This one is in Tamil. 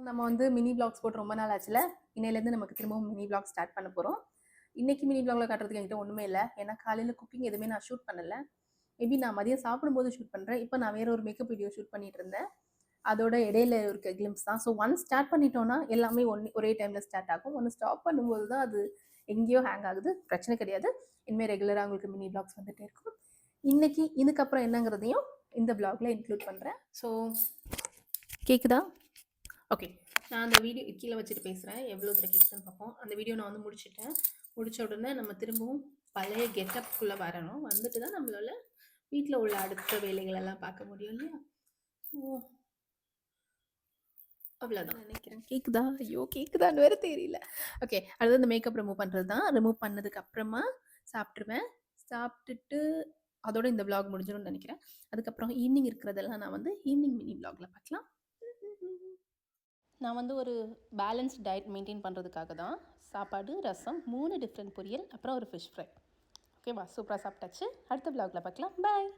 நம்ம வந்து மினி வ்ளாக்ஸ் போட்டு ரொம்ப நாள் ஆச்சுல. இன்னையிலேருந்து நமக்கு திரும்பவும் மினி வ்ளாக் ஸ்டார்ட் பண்ண போறோம். இன்னைக்கு மினி வ்ளாக்ல காட்டுறதுக்கு என்கிட்ட ஒண்ணுமே இல்ல. ஏன்னா காலையில குக்கிங் எதுவுமே நான் ஷூட் பண்ணல. மேபி நான் மதியம் சாப்பிடும்போது ஷூட் பண்றேன். இப்ப நான் வேற ஒரு மேக்கப் வீடியோ ஷூட் பண்ணிட்டு இருந்தேன். அதோட இடையில இருக்க கிளிம்ஸ் தான். ஸோ ஒன்ஸ் ஸ்டார்ட் பண்ணிட்டோம்னா எல்லாமே ஒரே டைம்ல ஸ்டார்ட் ஆகும். ஒன்னு ஸ்டாப் பண்ணும்போது தான் அது எங்கேயோ ஹேங் ஆகுது. பிரச்சனை கிடையாது. இனிமே ரெகுலரா உங்களுக்கு மினி வ்ளாக்ஸ் வந்துட்டே இருக்கும். இன்னைக்கு இதுக்கப்புறம் என்னங்கிறதையும் இந்த வ்ளாக்ல இன்க்ளூட் பண்றேன். ஸோ கேக்குதா? ஓகே. நான் அந்த வீடியோ கீழே வச்சுட்டு பேசுகிறேன். எவ்வளோ தூரம் கேட்குதுன்னு பார்ப்போம். அந்த வீடியோ நான் வந்து முடிச்சுட்டேன். முடிச்ச உடனே நம்ம திரும்பவும் பழைய கெட்டப்புக்குள்ளே வரணும். வந்துட்டு தான் நம்மளால வீட்டில் உள்ள அடுத்த வேலைகள் எல்லாம் பார்க்க முடியும் இல்லையா? ஓ, அவ்வளோதான் நினைக்கிறேன். கேட்குதா? ஐயோ, கேட்குதான்னு வேற தெரியல. ஓகே, அடுத்து இந்த மேக்கப் ரிமூவ் பண்ணுறது தான். ரிமூவ் பண்ணதுக்கு அப்புறமா சாப்பிட்ருவேன். சாப்பிட்டுட்டு அதோட இந்த vlog முடிஞ்சிடும்னு நினைக்கிறேன். அதுக்கப்புறம் ஈவினிங் இருக்கிறதெல்லாம் நான் வந்து ஈவினிங் மினி vlogல பார்க்கலாம். நான் வந்து ஒரு பேலன்ஸ்ட் டயட் மெயின்டைன் பண்ணுறதுக்காக தான் சாப்பாடு, ரசம், 3 டிஃப்ரெண்ட் பொரியல், அப்புறம் ஒரு ஃபிஷ் ஃப்ரை. ஓகேவா? சூப்பராக சாப்பிட்டாச்சு. அடுத்த vlogல பார்க்கலாம். பாய்.